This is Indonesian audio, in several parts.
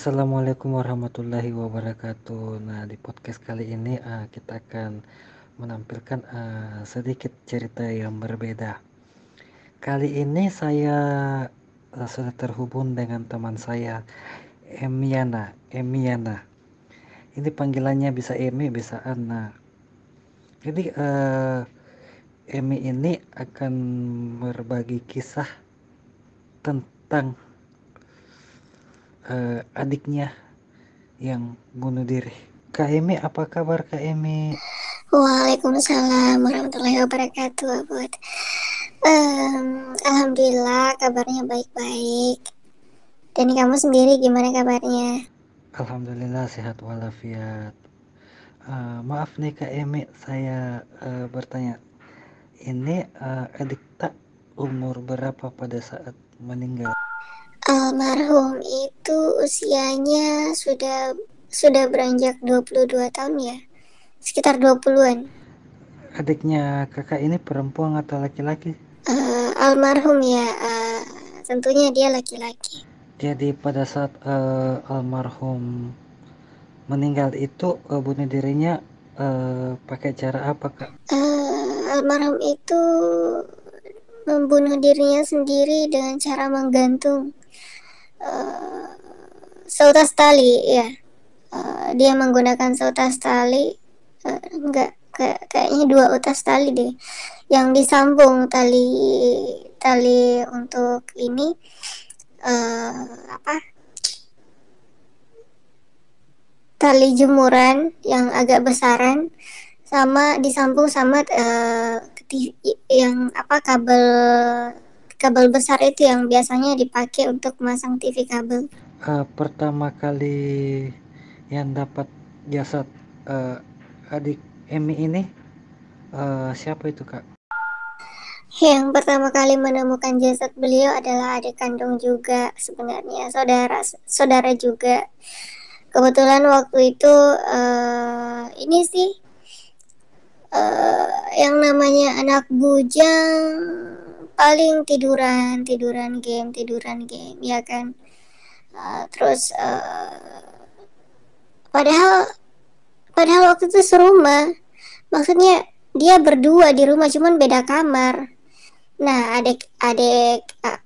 Assalamualaikum warahmatullahi wabarakatuh. Nah, di podcast kali ini kita akan menampilkan sedikit cerita yang berbeda. Kali ini saya sudah terhubung dengan teman saya, Emiana. Emiana. Ini panggilannya bisa Emi, bisa Ana. Jadi Emi ini akan berbagi kisah tentang adiknya yang bunuh diri. Kak Emi, apa kabar Kak Emi? Waalaikumsalam warahmatullahi wabarakatuh, Abud. Alhamdulillah kabarnya baik-baik. Dan kamu sendiri gimana kabarnya? Alhamdulillah sehat walafiat. Maaf nih Kak Emi, saya bertanya. Ini adik tak umur berapa pada saat meninggal? Almarhum itu usianya sudah beranjak 22 tahun ya. Sekitar 20-an. Adiknya kakak ini perempuan atau laki-laki? Almarhum ya, tentunya dia laki-laki. Jadi pada saat almarhum meninggal itu bunuh dirinya pakai cara apa Kak? Almarhum itu membunuh dirinya sendiri dengan cara menggantung uh, seutas tali ya. Dia menggunakan seutas tali, enggak, kayaknya dua utas tali deh yang disambung tali tali untuk ini, apa, tali jemuran yang agak besaran sama disambung sama yang apa, kabel kabel besar itu yang biasanya dipakai untuk masang TV kabel. Pertama kali yang dapat jasad adik Emi ini siapa itu Kak? Yang pertama kali menemukan jasad beliau adalah adik kandung juga, sebenarnya saudara saudara juga. Kebetulan waktu itu ini sih, yang namanya anak bujang paling tiduran game ya kan. Terus padahal padahal waktu itu serumah, maksudnya dia berdua di rumah cuman beda kamar. Nah, adik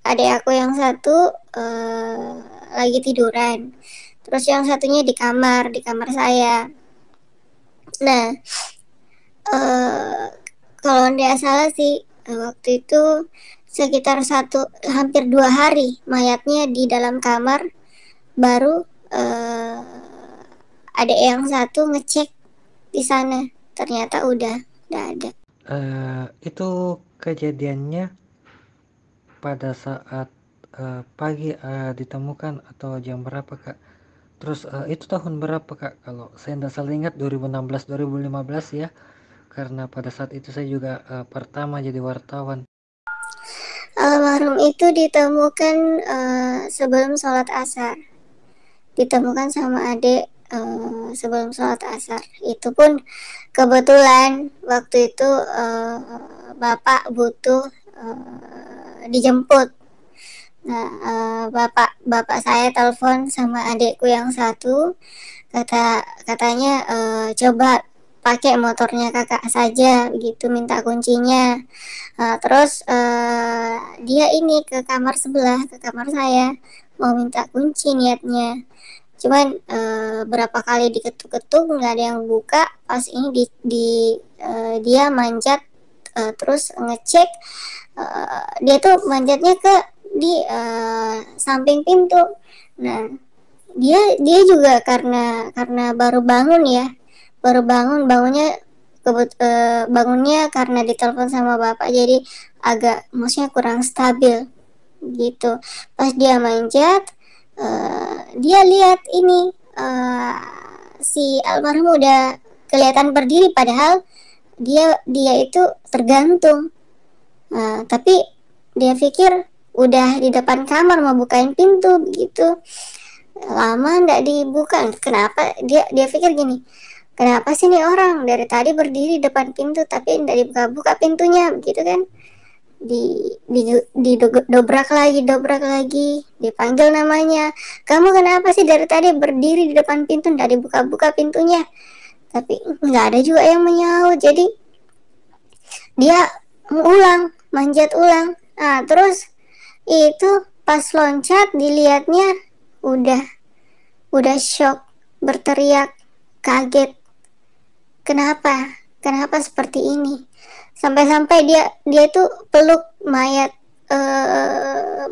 aku yang satu lagi tiduran, terus yang satunya di kamar saya. Nah, kalau nggak salah sih, waktu itu sekitar hampir 2 hari mayatnya di dalam kamar. Baru adik yang satu ngecek di sana, ternyata udah ada. Itu kejadiannya pada saat pagi ditemukan atau jam berapa Kak? Terus itu tahun berapa Kak? Kalau saya tidak salah ingat 2016 2015 ya. Karena pada saat itu saya juga pertama jadi wartawan. Almarhum itu ditemukan sebelum sholat asar, ditemukan sama adik sebelum sholat asar. Itu pun kebetulan waktu itu bapak butuh dijemput. Nah, bapak saya telepon sama adikku yang satu, katanya coba pakai motornya kakak saja gitu, minta kuncinya. Terus dia ini ke kamar sebelah, ke kamar saya, mau minta kunci niatnya. Cuman berapa kali diketuk-ketuk nggak ada yang buka. Pas ini dia manjat, terus ngecek. Dia tuh manjatnya ke di samping pintu. Nah, dia juga karena baru bangun ya, bangunnya bangunnya karena ditelepon sama bapak, jadi agak, maksudnya kurang stabil gitu. Pas dia manjat, dia lihat ini, si almarhum udah kelihatan berdiri, padahal dia itu tergantung. Tapi dia pikir udah di depan kamar mau bukain pintu begitu, lama nggak dibuka. Kenapa, dia pikir gini, kenapa sih nih orang dari tadi berdiri depan pintu tapi nggak dibuka-buka pintunya gitu kan. dobrak lagi, dipanggil namanya. Kamu kenapa sih dari tadi berdiri di depan pintu, nggak dibuka-buka pintunya? Tapi nggak ada juga yang menyaut. Jadi dia manjat ulang. Nah terus itu pas loncat dilihatnya udah shock, berteriak, kaget. Kenapa seperti ini? Sampai-sampai dia tuh peluk mayat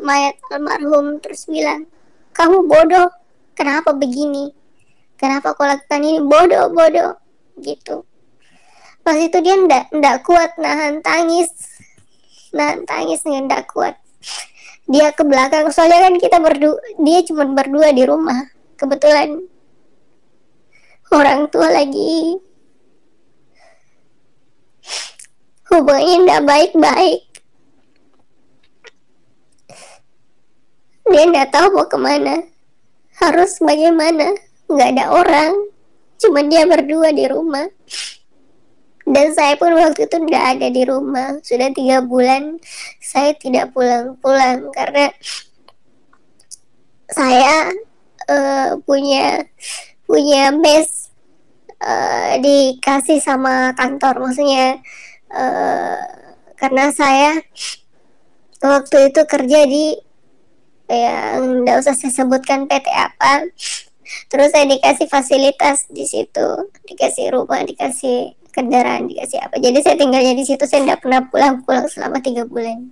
mayat almarhum, terus bilang, kamu bodoh, kenapa begini, kenapa kau lakukan ini, bodoh gitu. Pas itu dia ndak kuat nahan tangis ndak kuat. Dia ke belakang, soalnya kan dia cuma berdua di rumah, kebetulan orang tua lagi hubungannya ndak baik-baik. Dia ndak tahu mau kemana, harus bagaimana, nggak ada orang, cuma dia berdua di rumah. Dan saya pun waktu itu tidak ada di rumah. Sudah 3 bulan saya tidak pulang-pulang karena saya punya mes dikasih sama kantor. Maksudnya karena saya waktu itu kerja di, yang nggak usah saya sebutkan PT apa. Terus saya dikasih fasilitas di situ, dikasih rumah, dikasih kendaraan, dikasih apa. Jadi saya tinggalnya di situ, saya tidak pernah pulang selama 3 bulan.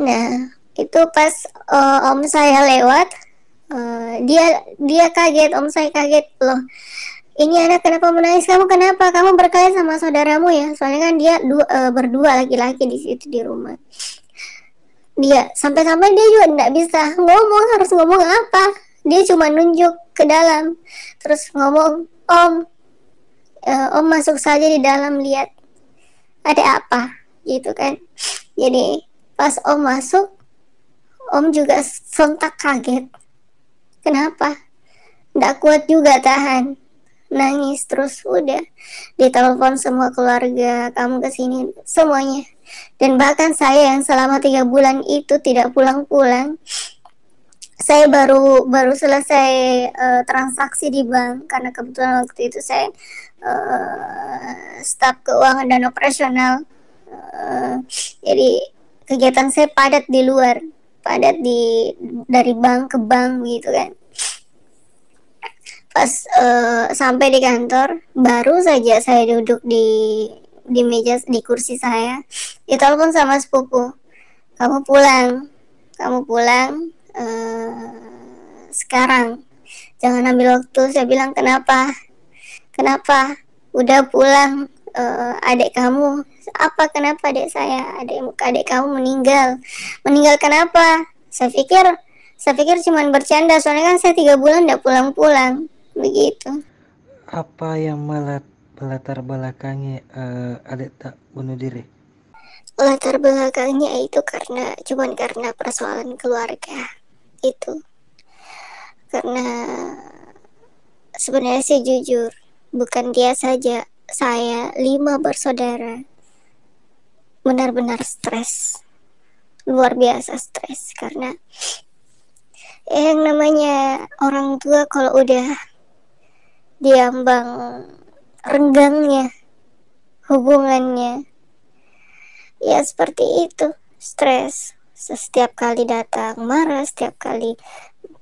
Nah itu pas om saya lewat, dia kaget, om saya kaget, loh ini anak kenapa menangis, kamu kenapa, kamu berkelahi sama saudaramu ya, soalnya kan dia berdua laki-laki di situ di rumah. Dia sampai-sampai dia juga nggak bisa ngomong, harus ngomong apa, dia cuma nunjuk ke dalam, terus ngomong, om masuk saja di dalam, lihat ada apa gitu kan. Jadi pas om masuk, om juga sontak kaget, kenapa, nggak kuat juga tahan, nangis terus. Udah ditelepon semua keluarga, kamu kesini semuanya. Dan bahkan saya yang selama 3 bulan itu tidak pulang-pulang, saya baru selesai transaksi di bank, karena kebetulan waktu itu saya staf keuangan dan operasional. Jadi kegiatan saya padat di luar, dari bank ke bank gitu kan. Pas sampai di kantor, baru saja saya duduk di meja, di kursi saya, ditelepon sama sepupu, kamu pulang sekarang, jangan ambil waktu. Saya bilang, kenapa, udah pulang, adik kamu apa, kenapa adik kamu meninggal kenapa. Saya pikir cuman bercanda, soalnya kan saya 3 bulan gak pulang-pulang begitu. Apa yang melatar belakangi adik tak bunuh diri? Latar belakangnya itu cuman karena persoalan keluarga itu. Karena sebenarnya sih jujur, bukan dia saja, saya 5 bersaudara benar-benar stres, luar biasa stres. Karena yang namanya orang tua kalau udah diambang renggangnya hubungannya, ya seperti itu, stres. Setiap kali datang marah, setiap kali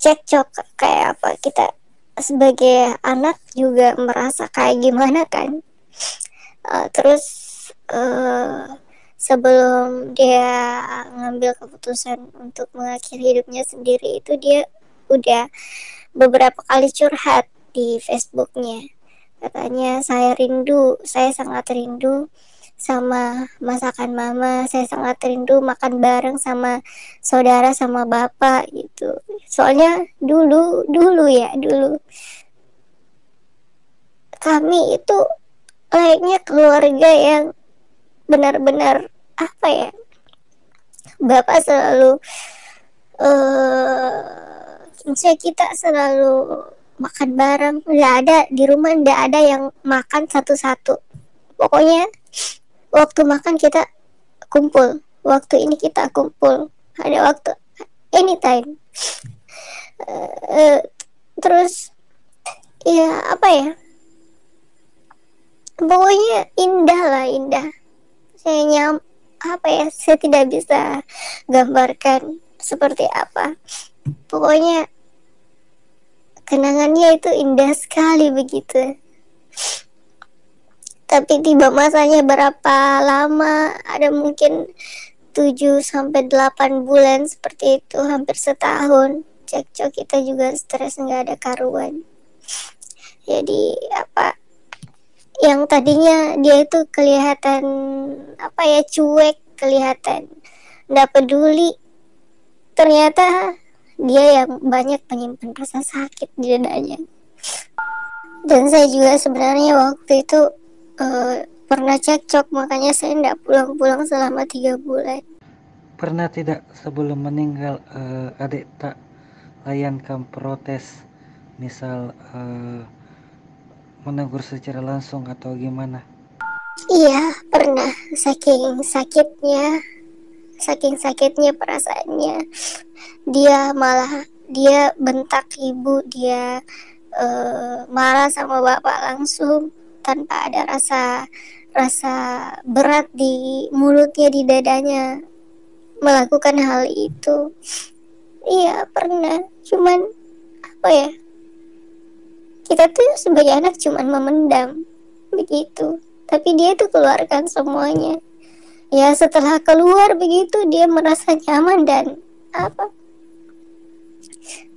cekcok kayak apa, kita sebagai anak juga merasa kayak gimana kan. Terus sebelum dia ngambil keputusan untuk mengakhiri hidupnya sendiri itu, dia udah beberapa kali curhat di Facebooknya. Katanya, saya sangat rindu sama masakan mama, saya sangat rindu makan bareng sama saudara, sama bapak gitu. Soalnya dulu kami itu layaknya keluarga yang benar-benar apa ya, bapak selalu kita selalu makan bareng, nggak ada di rumah, nggak ada yang makan satu-satu. Pokoknya waktu makan kita kumpul, waktu ini kita kumpul, ada waktu anytime. uh, Terus ya apa ya, pokoknya indah lah, indah. Saya apa ya, saya tidak bisa gambarkan seperti apa. Pokoknya kenangannya itu indah sekali begitu. Tapi tiba masanya berapa lama, ada mungkin 7 sampai 8 bulan seperti itu, hampir setahun. Cekcok kita juga stres nggak ada karuan. Jadi apa, yang tadinya dia itu kelihatan apa ya, cuek, kelihatan nggak peduli, ternyata dia yang banyak menyimpan rasa sakit di dadanya. Dan saya juga sebenarnya waktu itu pernah cekcok, makanya saya nggak pulang-pulang selama 3 bulan. Pernah tidak sebelum meninggal adik tak layankan protes, misal menegur secara langsung atau gimana? Iya, pernah. Saking sakitnya perasaannya, dia malah dia bentak ibu, dia marah sama bapak langsung tanpa ada rasa rasa berat di mulutnya, di dadanya, melakukan hal itu. Iya, pernah. Cuman apa ya, kita tuh sebagai anak cuman memendam begitu, tapi dia tuh keluarkan semuanya. Ya setelah keluar begitu dia merasa nyaman, dan apa,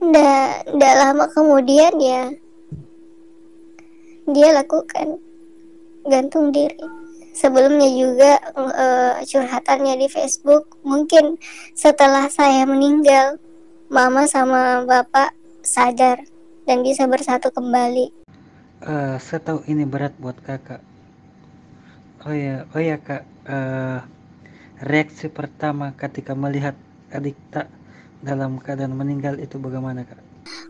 ndak lama kemudian ya dia lakukan gantung diri. Sebelumnya juga curhatannya di Facebook, mungkin setelah saya meninggal mama sama bapak sadar dan bisa bersatu kembali. Saya tahu ini berat buat kakak. Oh ya kak, reaksi pertama ketika melihat adik tak dalam keadaan meninggal itu bagaimana kak?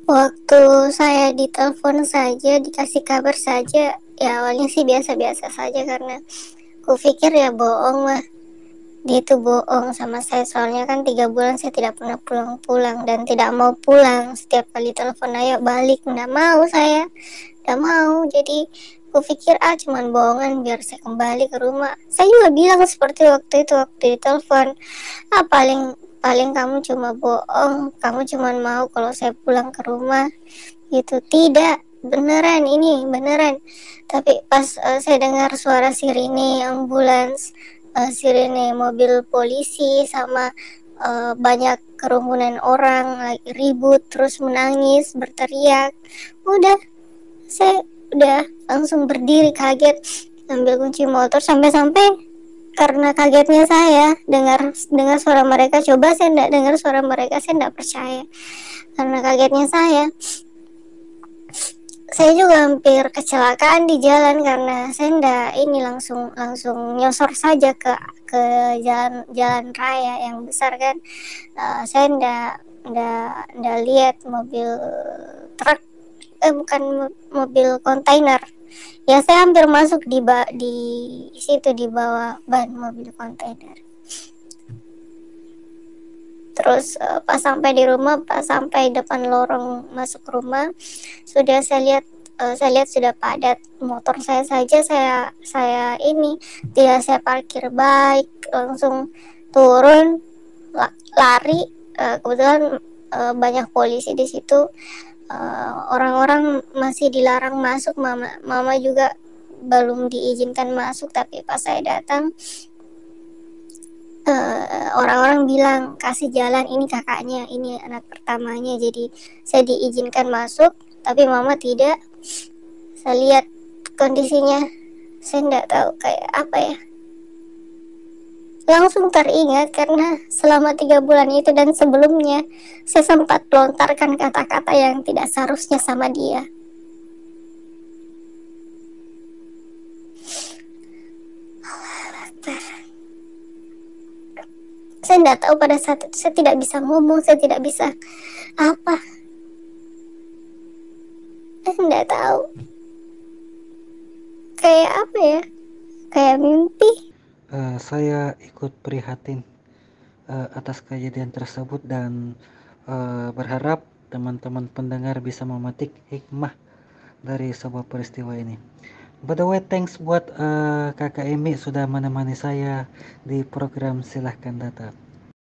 Waktu saya ditelepon saja, dikasih kabar saja, ya awalnya sih biasa-biasa saja, karena kupikir ya bohong lah, dia tuh bohong sama saya. Soalnya kan 3 bulan saya tidak pernah pulang-pulang dan tidak mau pulang. Setiap kali telepon ayo balik, nggak mau, saya nggak mau. Jadi kupikir cuman bohongan biar saya kembali ke rumah. Saya juga bilang seperti waktu itu, waktu ditelepon, paling paling kamu cuma bohong, kamu cuma mau kalau saya pulang ke rumah gitu. Tidak, beneran, ini beneran. Tapi pas saya dengar suara sirine ambulans, sirine mobil polisi, sama banyak kerumunan orang lagi ribut terus menangis berteriak, udah saya udah langsung berdiri kaget, ambil kunci motor. Sampai-sampai karena kagetnya saya dengar suara mereka, coba saya enggak dengar suara mereka, saya enggak percaya. Karena kagetnya saya juga hampir kecelakaan di jalan, karena saya enggak ini, langsung nyosor saja ke jalan raya yang besar kan. Saya enggak lihat mobil truk, bukan mobil kontainer. Ya saya hampir masuk di situ, di bawah ban mobil kontainer. Terus pas sampai di rumah, pas sampai depan lorong masuk rumah, sudah saya lihat sudah padat. Motor saya saja saya ini tidak saya parkir baik, langsung turun, lari. Kebetulan banyak polisi di situ. Orang-orang masih dilarang masuk, mama juga belum diizinkan masuk. Tapi pas saya datang, orang-orang bilang kasih jalan, ini kakaknya, ini anak pertamanya, jadi saya diizinkan masuk. Tapi mama tidak. Saya lihat kondisinya, saya nggak tahu kayak apa ya, langsung teringat karena selama 3 bulan itu dan sebelumnya saya sempat lontarkan kata-kata yang tidak seharusnya sama dia. Saya tidak tahu, pada saat itu saya tidak bisa ngomong, saya tidak bisa apa, saya tidak tahu, kayak apa ya, kayak mimpi. saya ikut prihatin atas kejadian tersebut dan berharap teman-teman pendengar bisa memetik hikmah dari sebuah peristiwa ini. By the way, thanks buat Kakak Emi sudah menemani saya di program Silahkan Data.